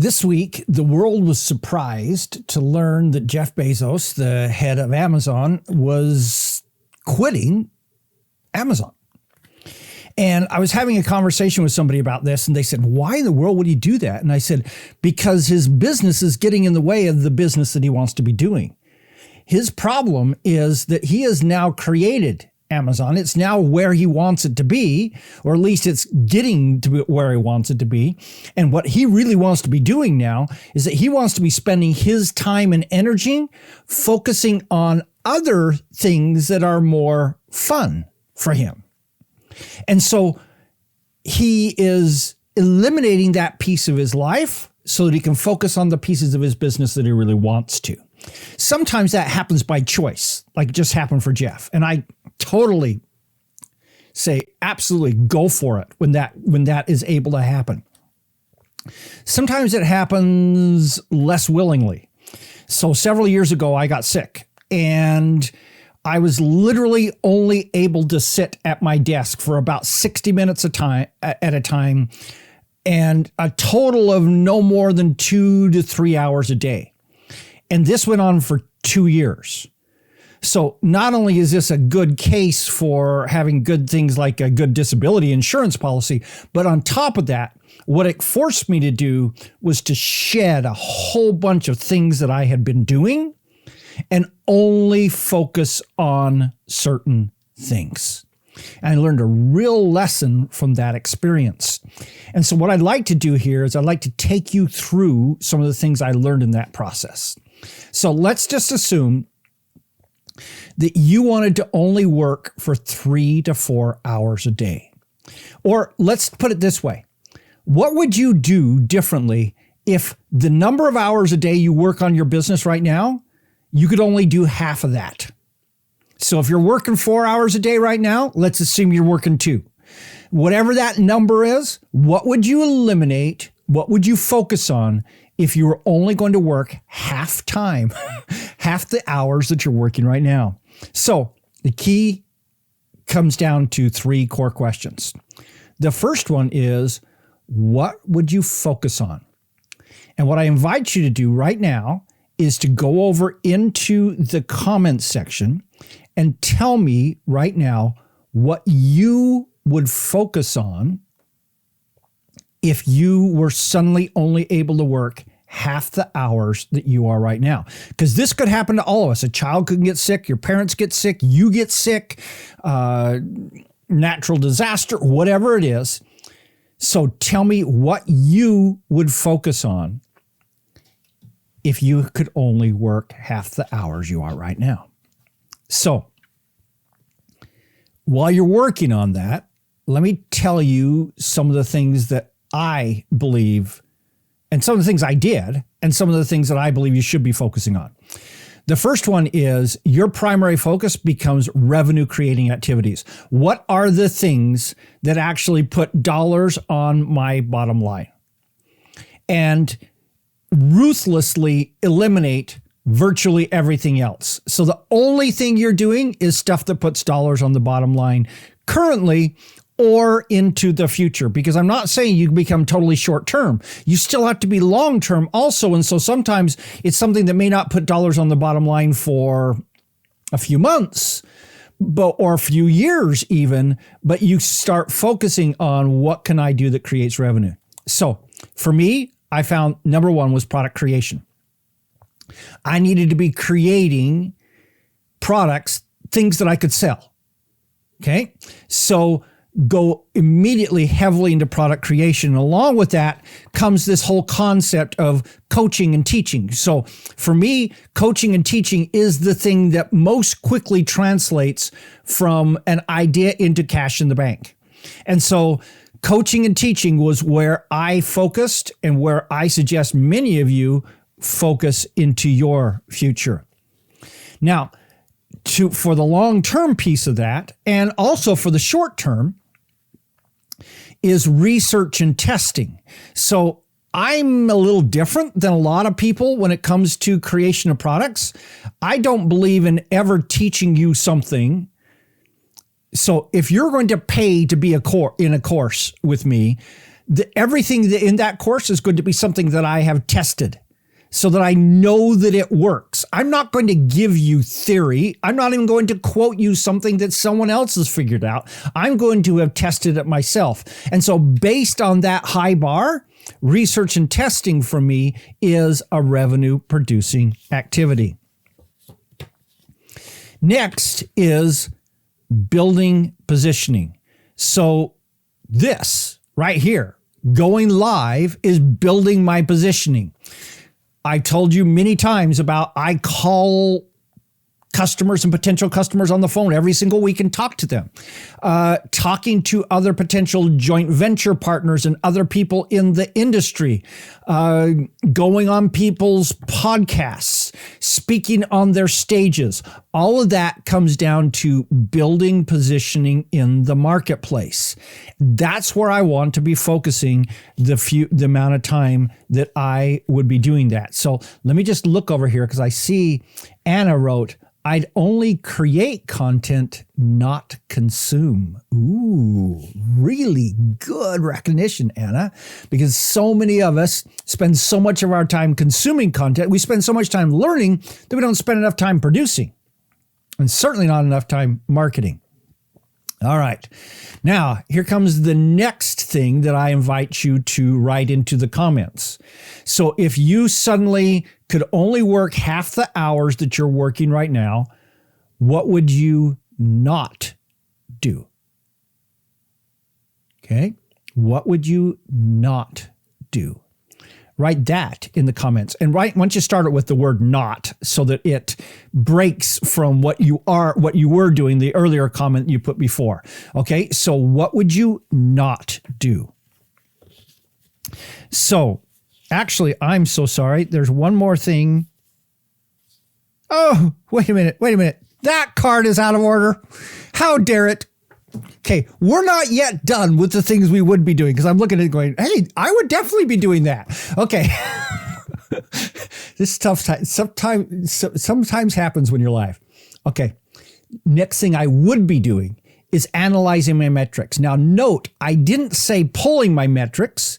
This week, the world was surprised to learn that Jeff Bezos, the head of Amazon, was quitting Amazon. And I was having a conversation with somebody about this, and they said, why in the world would he do that? And I said, because his business is getting in the way of the business that he wants to be doing. His problem is that he has now created Amazon. It's now where he wants it to be, or at least it's getting to where he wants it to be. And what he really wants to be doing now is that he wants to be spending his time and energy focusing on other things that are more fun for him. And so he is eliminating that piece of his life so that he can focus on the pieces of his business that he really wants to. Sometimes that happens by choice, like it just happened for Jeff. And I totally say absolutely go for it when that is able to happen. Sometimes it happens less willingly. So several years ago, I got sick and I was literally only able to sit at my desk for about 60 minutes at a time, and a total of no more than 2 to 3 hours a day. And this went on for 2 years. So not only is this a good case for having good things like a good disability insurance policy, but on top of that, what it forced me to do was to shed a whole bunch of things that I had been doing and only focus on certain things. And I learned a real lesson from that experience. And so what I'd like to do here is I'd like to take you through some of the things I learned in that process. So let's just assume that you wanted to only work for 3 to 4 hours a day. Or let's put it this way. What would you do differently if the number of hours a day you work on your business right now, you could only do half of that? So if you're working 4 hours a day right now, let's assume you're working 2. Whatever that number is, what would you eliminate? What would you focus on if you were only going to work half time, half the hours that you're working right now? So the key comes down to 3 core questions. The first one is, what would you focus on? And what I invite you to do right now is to go over into the comments section and tell me right now what you would focus on if you were suddenly only able to work half the hours that you are right now. Because this could happen to all of us. A child could get sick, your parents get sick, you get sick, natural disaster, whatever it is. So tell me what you would focus on if you could only work half the hours you are right now. So while you're working on that, let me tell you some of the things that I believe, and some of the things I did, and some of the things that I believe you should be focusing on. The first one is your primary focus becomes revenue creating activities. What are the things that actually put dollars on my bottom line? And ruthlessly eliminate virtually everything else. So the only thing you're doing is stuff that puts dollars on the bottom line currently or into the future, because I'm not saying you become totally short term. You still have to be long term also. And so sometimes it's something that may not put dollars on the bottom line for a few months, or a few years even, but you start focusing on what can I do that creates revenue. So for me, I found number one was product creation. I needed to be creating products, things that I could sell. Okay. So go immediately heavily into product creation. And along with that comes this whole concept of coaching and teaching. So for me, coaching and teaching is the thing that most quickly translates from an idea into cash in the bank. And so coaching and teaching was where I focused and where I suggest many of you focus into your future. Now, for the long-term piece of that, and also for the short-term, is research and testing. So I'm a little different than a lot of people when it comes to creation of products. I don't believe in ever teaching you something. So if you're going to pay to be in a course with me, everything in that course is going to be something that I have tested so that I know that it works. I'm not going to give you theory. I'm not even going to quote you something that someone else has figured out. I'm going to have tested it myself. And so based on that high bar, research and testing for me is a revenue producing activity. Next is building positioning. So this right here, going live, is building my positioning. I told you many times about I call customers and potential customers on the phone every single week and talk to them. Talking to other potential joint venture partners and other people in the industry. Going on people's podcasts, speaking on their stages. All of that comes down to building positioning in the marketplace. That's where I want to be focusing the amount of time that I would be doing that. So let me just look over here because I see Anna wrote, I'd only create content, not consume. Ooh, really good recognition, Anna, because so many of us spend so much of our time consuming content. We spend so much time learning that we don't spend enough time producing, and certainly not enough time marketing. All right. Now, here comes the next thing that I invite you to write into the comments. So if you suddenly could only work half the hours that you're working right now, what would you not do? Okay. What would you not do? Write that in the comments, and once you start it with the word not, so that it breaks from what you were doing, the earlier comment you put before. Okay. So what would you not do? So actually, I'm so sorry. There's one more thing. Oh, wait a minute. That card is out of order. How dare it? Okay, we're not yet done with the things we would be doing, because I'm looking at it going, hey, I would definitely be doing that. Okay. This stuff sometimes happens when you're live. Okay. Next thing I would be doing is analyzing my metrics. Now note, I didn't say pulling my metrics.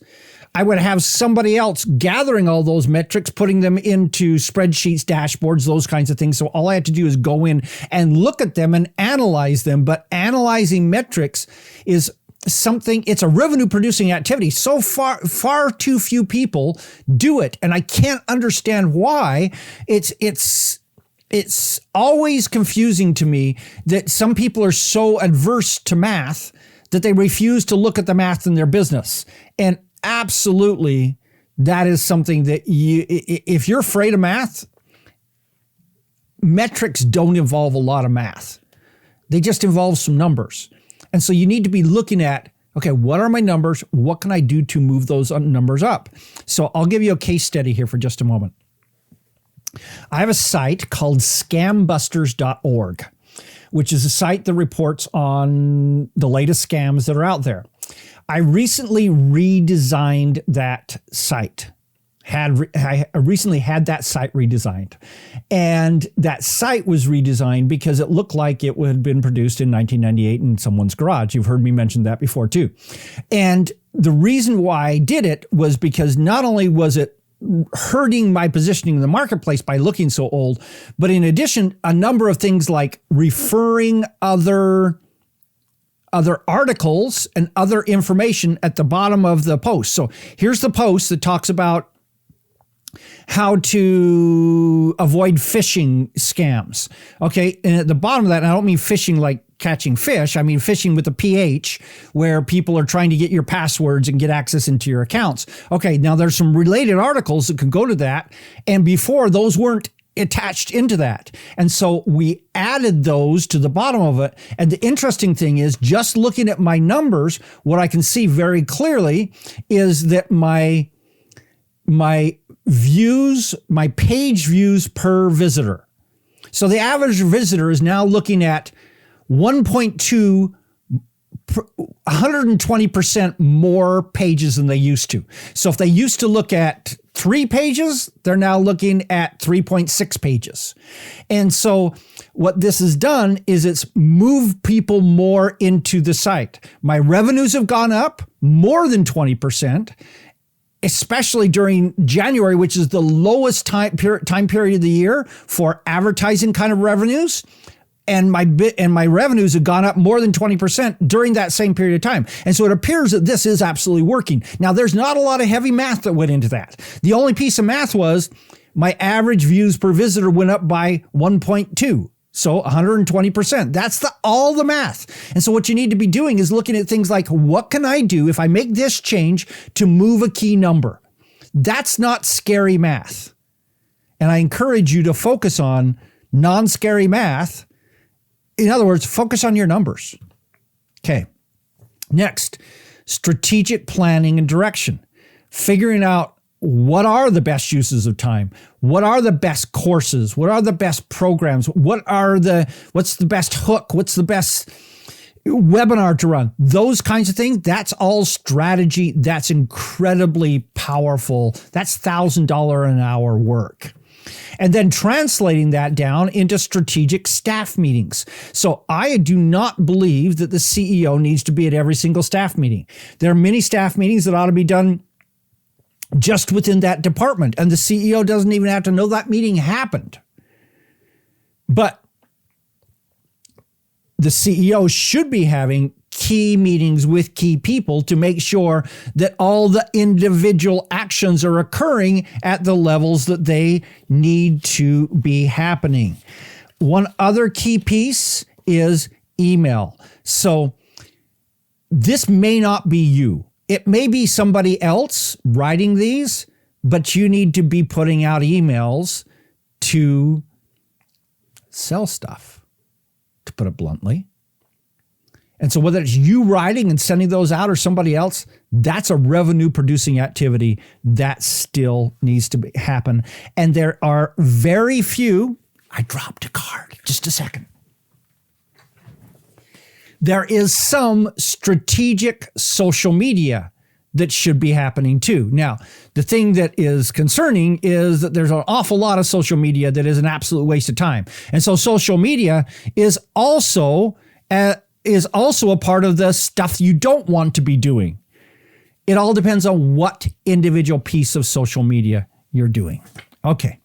I would have somebody else gathering all those metrics, putting them into spreadsheets, dashboards, those kinds of things. So all I had to do is go in and look at them and analyze them. But analyzing metrics is something, it's a revenue producing activity. So far too few people do it. And I can't understand why. It's always confusing to me that some people are so adverse to math that they refuse to look at the math in their business. And absolutely, that is something that if you're afraid of math, metrics don't involve a lot of math. They just involve some numbers. And so you need to be looking at, okay, what are my numbers? What can I do to move those numbers up? So I'll give you a case study here for just a moment. I have a site called scambusters.org, which is a site that reports on the latest scams that are out there. I recently redesigned that site. I recently had that site redesigned. And that site was redesigned because it looked like it had been produced in 1998 in someone's garage. You've heard me mention that before too. And the reason why I did it was because not only was it hurting my positioning in the marketplace by looking so old, but in addition, a number of things like referring other articles and other information at the bottom of the post. So here's the post that talks about how to avoid phishing scams. Okay. And at the bottom of that, and I don't mean phishing like catching fish. I mean phishing with a PH, where people are trying to get your passwords and get access into your accounts. Okay. Now there's some related articles that can go to that. And before, those weren't attached into that. And so we added those to the bottom of it. And the interesting thing is, just looking at my numbers, what I can see very clearly is that my views, my page views per visitor. So the average visitor is now looking at 1.2 120% more pages than they used to. So if they used to look at 3 pages, they're now looking at 3.6 pages. And so what this has done is it's moved people more into the site. My revenues have gone up more than 20%, especially during January, which is the lowest time period of the year for advertising kind of revenues. And my revenues have gone up more than 20% during that same period of time. And so it appears that this is absolutely working. Now, there's not a lot of heavy math that went into that. The only piece of math was my average views per visitor went up by 1.2. So 120%. That's all the math. And so what you need to be doing is looking at things like, what can I do if I make this change to move a key number? That's not scary math. And I encourage you to focus on non-scary math. In other words, focus on your numbers. Okay. Next, strategic planning and direction. Figuring out what are the best uses of time? What are the best courses? What are the best programs? What's the best hook? What's the best webinar to run? Those kinds of things. That's all strategy. That's incredibly powerful. That's $1,000 an hour work. And then translating that down into strategic staff meetings. So I do not believe that the CEO needs to be at every single staff meeting. There are many staff meetings that ought to be done just within that department. And the CEO doesn't even have to know that meeting happened. But the CEO should be having key meetings with key people to make sure that all the individual actions are occurring at the levels that they need to be happening. One other key piece is email. So this may not be you. It may be somebody else writing these, but you need to be putting out emails to sell stuff, to put it bluntly. And so whether it's you writing and sending those out or somebody else, that's a revenue producing activity that still needs to happen. And there are very few. I dropped a card. Just a second. There is some strategic social media that should be happening too. Now, the thing that is concerning is that there's an awful lot of social media that is an absolute waste of time. And so social media is also a part of the stuff you don't want to be doing. It all depends on what individual piece of social media you're doing. Okay.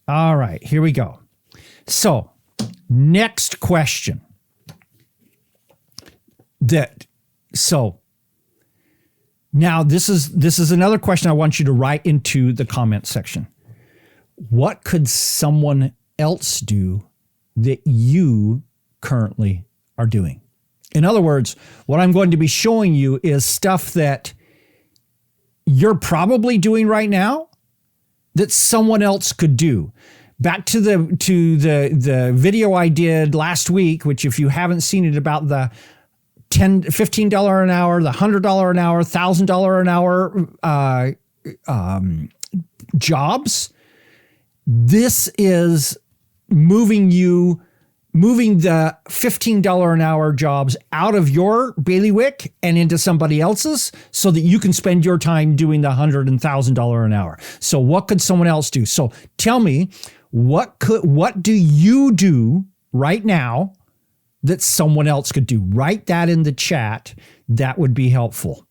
All right, here we go. So, next question. Now this is another question I want you to write into the comment section. What could someone else do that you currently are doing? In other words, what I'm going to be showing you is stuff that you're probably doing right now that someone else could do. Back to the video I did last week, which if you haven't seen it, about the $15 an hour, the $100 an hour, $1,000 an hour jobs. This is moving the $15 an hour jobs out of your bailiwick and into somebody else's so that you can spend your time doing the $100 and $1,000 an hour. So what could someone else do? So tell me, what do you do right now that someone else could do? Write that in the chat. That would be helpful.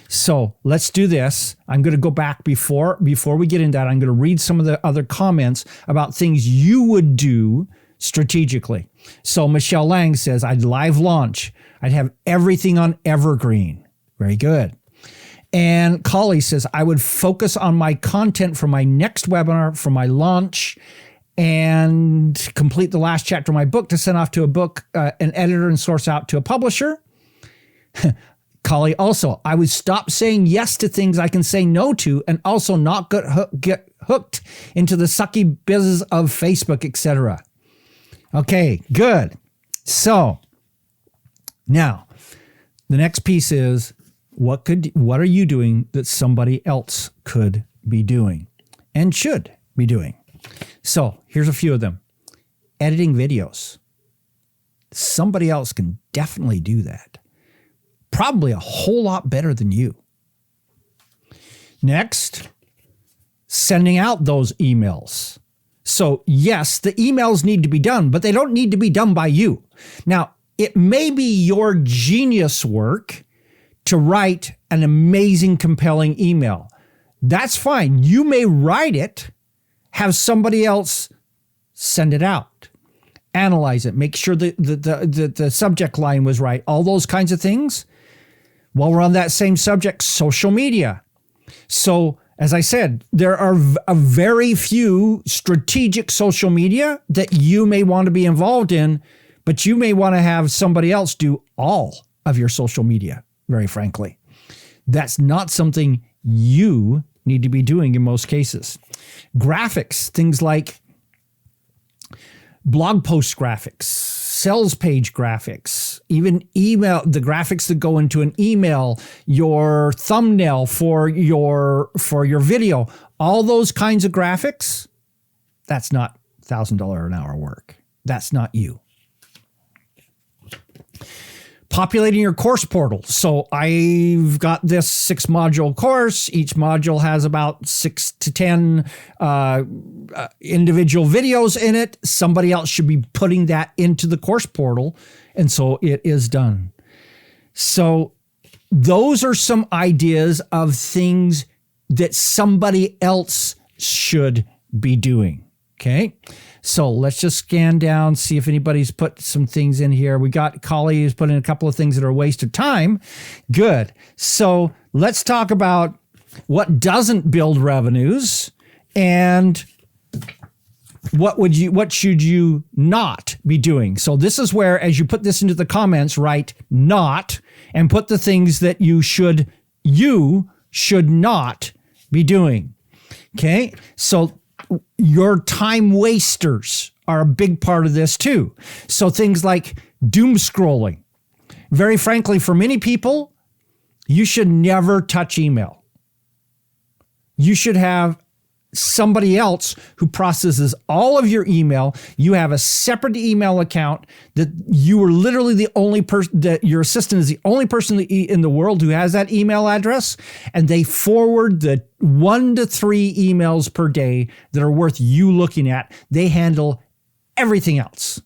So let's do this. I'm going to go back before we get into that. I'm going to read some of the other comments about things you would do strategically. So Michelle Lang says, I'd live launch. I'd have everything on evergreen. Very good. And Collie says, I would focus on my content for my next webinar, for my launch, and complete the last chapter of my book to send off to an editor and source out to a publisher. Collie also, I would stop saying yes to things I can say no to, and also not get hooked into the sucky business of Facebook, etc. Okay, good. So now the next piece is, what are you doing that somebody else could be doing and should be doing? So here's a few of them. Editing videos. Somebody else can definitely do that. probably a whole lot better than you. Next, sending out those emails. So yes, the emails need to be done, but they don't need to be done by you. Now, it may be your genius work to write an amazing, compelling email. That's fine. You may write it, have somebody else send it out, analyze it, make sure that the subject line was right, all those kinds of things. While we're on that same subject, social media. So, as I said, there are a very few strategic social media that you may want to be involved in, but you may want to have somebody else do all of your social media, very frankly. That's not something you need to be doing in most cases. Graphics, things like blog post graphics, sales page graphics, even email, the graphics that go into an email, your thumbnail for your video, all those kinds of graphics, that's not $1,000 an hour work. That's not you. Populating your course portal. So I've got this 6-module course. Each module has about 6 to 10 individual videos in it. Somebody else should be putting that into the course portal. And so it is done. So those are some ideas of things that somebody else should be doing. Okay. So let's just scan down, see if anybody's put some things in here. We got Collie who's put in a couple of things that are a waste of time. Good. So let's talk about what doesn't build revenues and what should you not be doing. So this is where, as you put this into the comments, write not and put the things that you should not be doing. Okay. So your time wasters are a big part of this too. So things like doom scrolling. Very frankly, for many people, you should never touch email. You should have somebody else who processes all of your email. You have a separate email account that you are literally the only person, that your assistant is the only person in the world who has that email address. And they forward the 1 to 3 emails per day that are worth you looking at. They handle everything else.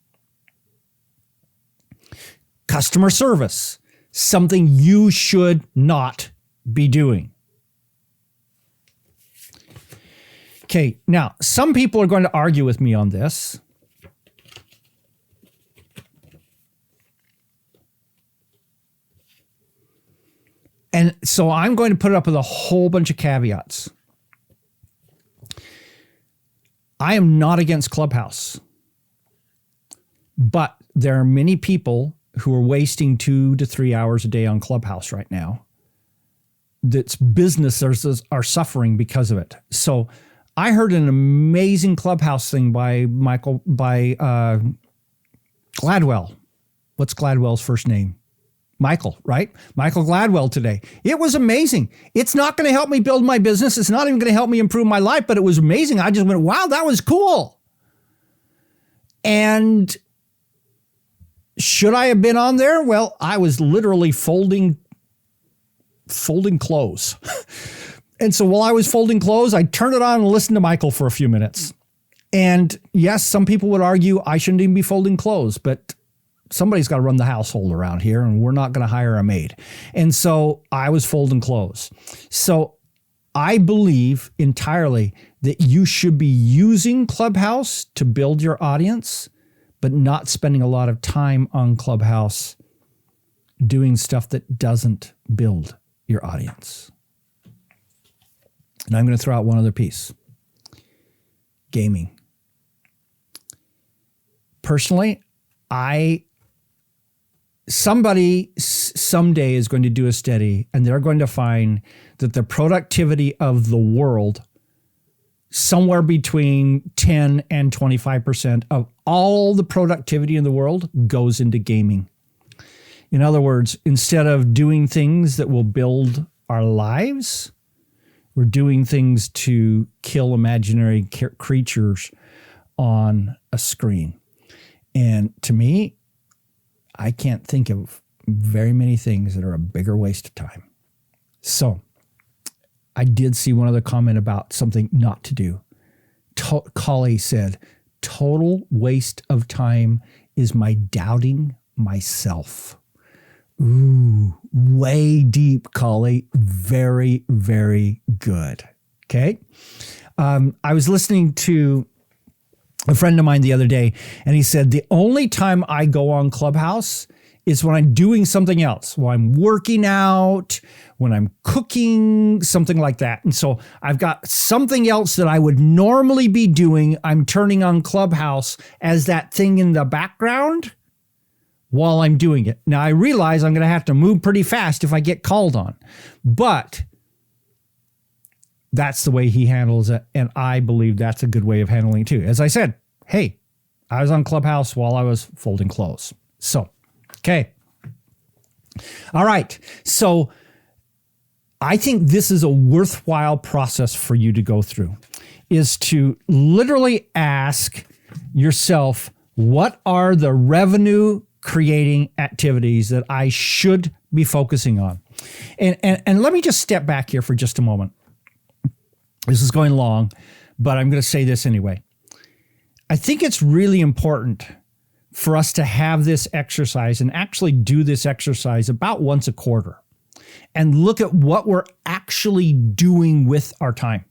Customer service, something you should not be doing. Okay, now, some people are going to argue with me on this. And so I'm going to put it up with a whole bunch of caveats. I am not against Clubhouse, but there are many people who are wasting 2 to 3 hours a day on Clubhouse right now. That's businesses are suffering because of it. So I heard an amazing Clubhouse thing by Gladwell. What's Gladwell's first name? Michael, right? Michael Gladwell today. It was amazing. It's not going to help me build my business. It's not even going to help me improve my life, but it was amazing. I just went, wow, that was cool. And should I have been on there? Well, I was literally folding clothes. And so while I was folding clothes, I turned it on and listened to Michael for a few minutes. And yes, some people would argue I shouldn't even be folding clothes, but somebody's got to run the household around here and we're not going to hire a maid. And so I was folding clothes. So I believe entirely that you should be using Clubhouse to build your audience, but not spending a lot of time on Clubhouse doing stuff that doesn't build your audience. And I'm going to throw out one other piece. Gaming. Personally, somebody someday is going to do a study and they're going to find that the productivity of the world, somewhere between 10 and 25% of all the productivity in the world goes into gaming. In other words, instead of doing things that will build our lives, we're doing things to kill imaginary creatures on a screen. And to me, I can't think of very many things that are a bigger waste of time. So I did see one other comment about something not to do. Kali said, total waste of time is my doubting myself. Ooh, way deep, Kali. Very, very good. Okay. I was listening to a friend of mine the other day, and he said, the only time I go on Clubhouse is when I'm doing something else, when I'm working out, when I'm cooking, something like that. And so I've got something else that I would normally be doing. I'm turning on Clubhouse as that thing in the background while I'm doing it. Now I realize I'm going to have to move pretty fast if I get called on, but that's the way he handles it. And I believe that's a good way of handling it too. As I said, hey, I was on Clubhouse while I was folding clothes. So, okay. All right. So I think this is a worthwhile process for you to go through, is to literally ask yourself, what are the revenue creating activities that I should be focusing on? And let me just step back here for just a moment. This is going long, but I'm going to say this anyway. I think it's really important for us to have this exercise and actually do this exercise about once a quarter and look at what we're actually doing with our time.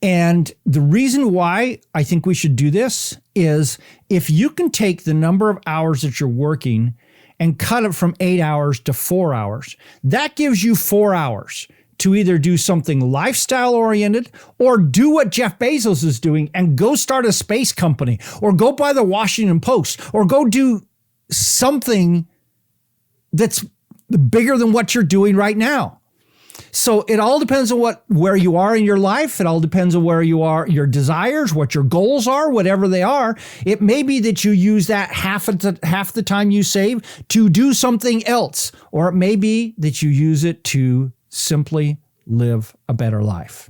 And the reason why I think we should do this is if you can take the number of hours that you're working and cut it from 8 hours to 4 hours, that gives you 4 hours to either do something lifestyle oriented or do what Jeff Bezos is doing and go start a space company or go buy the Washington Post or go do something that's bigger than what you're doing right now. So it all depends on where you are in your life. It all depends on where you are, your desires, what your goals are, whatever they are. It may be that you use that half the time you save to do something else, or it may be that you use it to simply live a better life.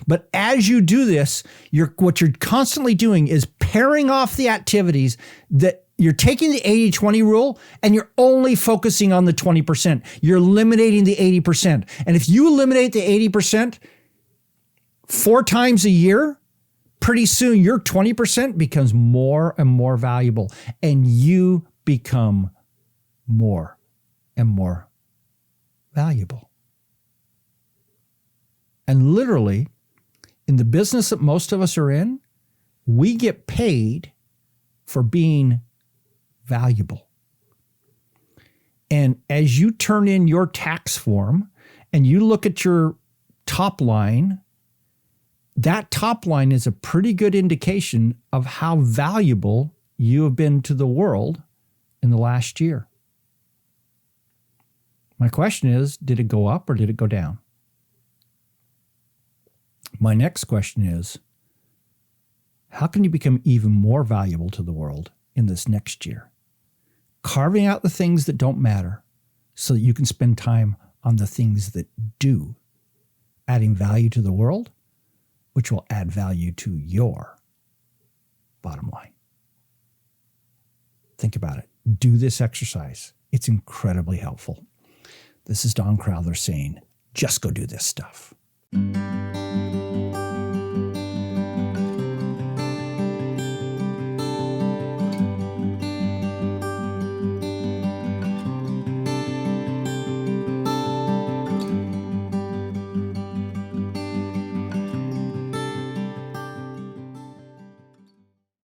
But as you do this, what you're constantly doing is pairing off the activities that you're taking the 80-20 rule and you're only focusing on the 20%. You're eliminating the 80%. And if you eliminate the 80% 4 times a year, pretty soon your 20% becomes more and more valuable and you become more and more valuable. And literally, in the business that most of us are in, we get paid for being valuable. And as you turn in your tax form and you look at your top line, that top line is a pretty good indication of how valuable you have been to the world in the last year. My question is, did it go up or did it go down? My next question is, how can you become even more valuable to the world in this next year? Carving out the things that don't matter so that you can spend time on the things that do, adding value to the world, which will add value to your bottom line. Think about it. Do this exercise. It's incredibly helpful. This is Don Crowther saying, just go do this stuff.